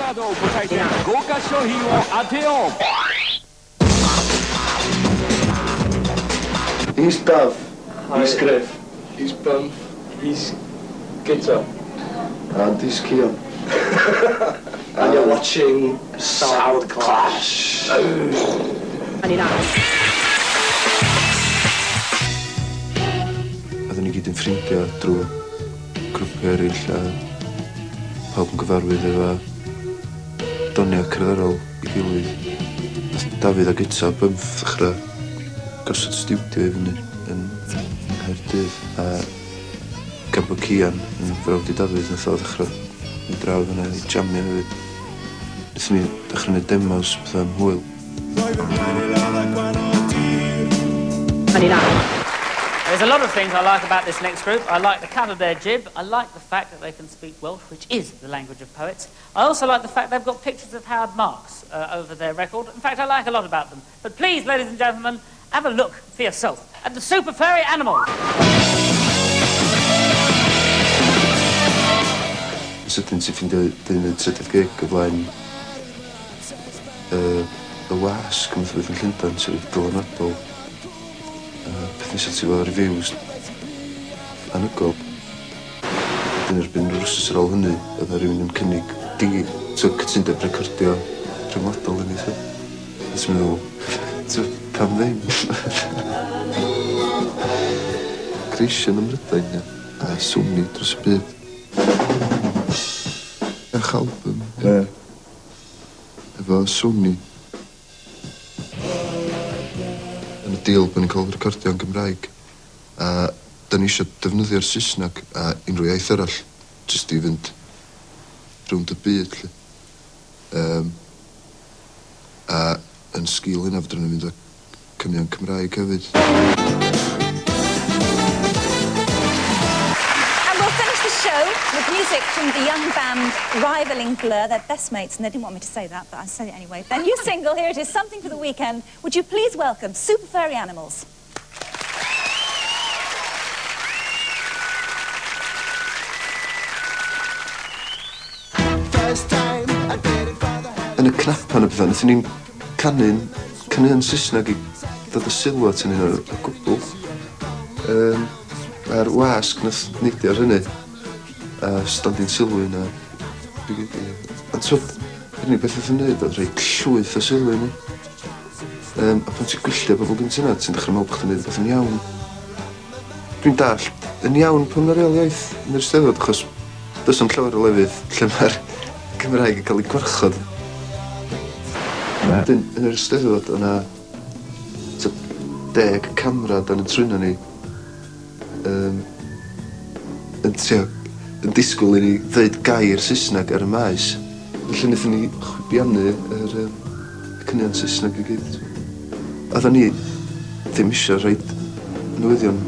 カードを答えて豪華商品を当てよう。 He's Dav, he's Griff, he's Bump, he's Guitar, and he's Keon. And you're watching Sound Clash. Oedden ni gyd yn ffrindiau drwy grwpau eraill a pawb yn gyfarwydd efo doniau cerddorol I gilydd. Nath Dafydd a Gita Bump ddechrau gosod studio I fyny yn Nghaerdydd a gan bod Cian yn frawd I Dafydd nath o ddechrau I draw fyna I jamio hefyd. Nathon ni ddechrau neud demos beth am hwyl. There's a lot of things I like about this next group. I like the cut of their jib. I like the fact that they can speak Welsh, which is the language of poets. I also like the fact they've got pictures of Howard Marks over their record. In fact, I like a lot about them. But please, ladies and gentlemen, have a look for yourself at the super furry animals. Sydyn ti'n ffindio dyn yn trydydd gig o flaen y wasg yn beth yn Llundain sy'n dylanwadol. Peth nesaf ti fel reviews anygol. Dyn erbyn yr wrsos ar ôl hynny, oedd na rhywun yn cynnig cytundeb recordio rhyngwladol yn eitha. Nes i'n meddwl, pam ddim? Creation ym Mrydain, a swmni dros y byd. Eich album, efo swmni. Yn y deal bod ni'n cael recordio yn Gymraeg. A da ni eisiau defnyddio'r Saesneg a unrhyw iaith arall, jyst I fynd rownd y byd, lle. A yn sgil hynna fydden nhw'n mynd â cynion Cymraeg hefyd. And we'll finish the show with music from the young band rivaling Blur. They're best mates, and they didn't want me to say that, but I said it anyway. Their new single, here it is, Something for the Weekend. Would you please welcome Super Furry Animals? Yn y cnapan o bethau, nathon ni'n canu yn Saesneg I ddod y sylw at hynny o gwbl. Mae'r wasg nath neidio ar hynny a standi'n sylw yna. Ond twyd, yr unig beth oedd yn neud oedd rhoi llwyth o sylw yna. A pan ti'n gwylltio bobl gynt yna, ti'n dechrau meddwl bod chdi'n neud beth yn iawn. Dwi'n dallt yn iawn pan mae'r reol iaith yn yr Steddfod, achos does am llawer o lefydd lle mae'r Gymraeg yn cael ei gwarchod. Yn yr Steddfod, o'na 10 camera dan y trwyno ni yn disgwyl I ni ddeud gair Saesneg ar y maes. Felly wnaethon ni chwibiannu yr cynion Saesneg I gyd. Oedden ni ddim eisiau rhaid newyddion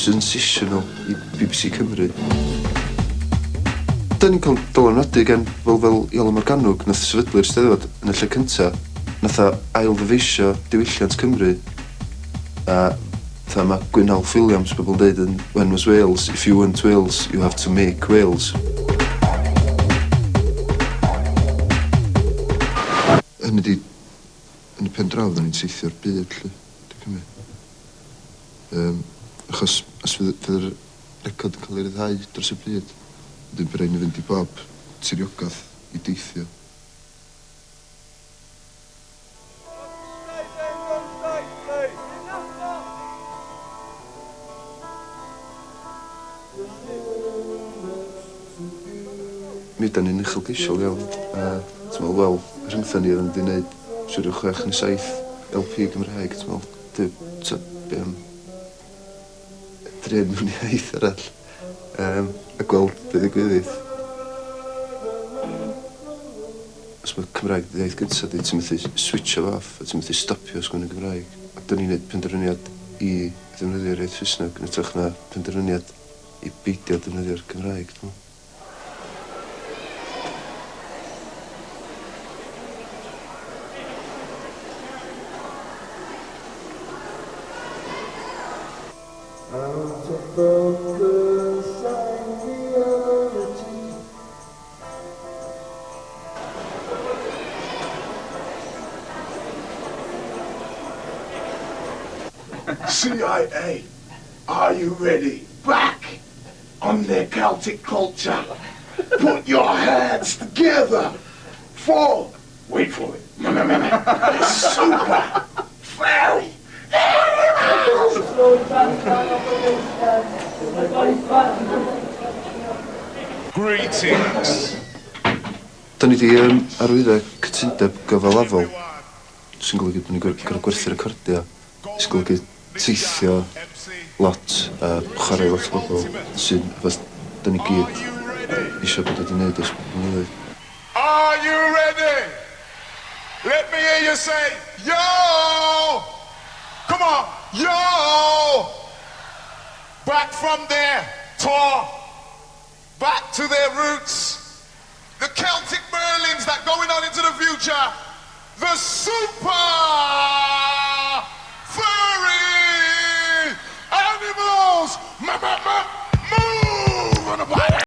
sensational I BBC Cymru. Da ni'n cael dylanwadu gan fel Iolo Morgannwg nath sefydlu'r Steddfod yn y lle cynta. Nath o ail-ddyfeisio diwylliant Cymru. A mae Gwynalf Williams bobl yn deud yn When Was Wales, if you want Wales, you have to make Wales. Yn y pen draw, da ni'n teithio'r byd, lle. Achos os fydd yr record yn cael ei ryddhau dros y byd, dwi'n bydd rhaid I fynd I bob tiriogaeth I deithio. Mi da ni'n uchelgeisiol iawn, a ti'n meddwl, wel, rhyngthon ni oedd yn di wneud siwr 6 neu 7 LP Gymraeg, ti'n meddwl, be am dred mewn iaith arall, a gweld be ddigwyddith. Os mae Cymraeg di iaith gyntaf di, ti'n methu switcho off, a ti'n methu stopio sgwyn y Gymraeg. A da ni'n gwneud penderfyniad I ddefnyddio'r iaith Saesneg, yn ytrach na penderfyniad I beidio defnyddio'r Gymraeg, dwi'n meddwl. CIA, are you ready? Back on their Celtic culture. Put your hands together for, wait for it, super furry animals! Greetings. Da ni di arwyddo cytundeb gyfalafol, sy'n golygu bod ni'n gorfod gwerthu'r recordia, sy'n golygu teithio lot a chwarae lot o bobl sy'n fath da ni gyd eisiau bod wedi wneud ys blynyddoedd. Are you ready? Let me hear you say, yo! Come on, yo! Back from their tour, back to their roots. The Celtic Merlins that going on into the future. The super furry animals!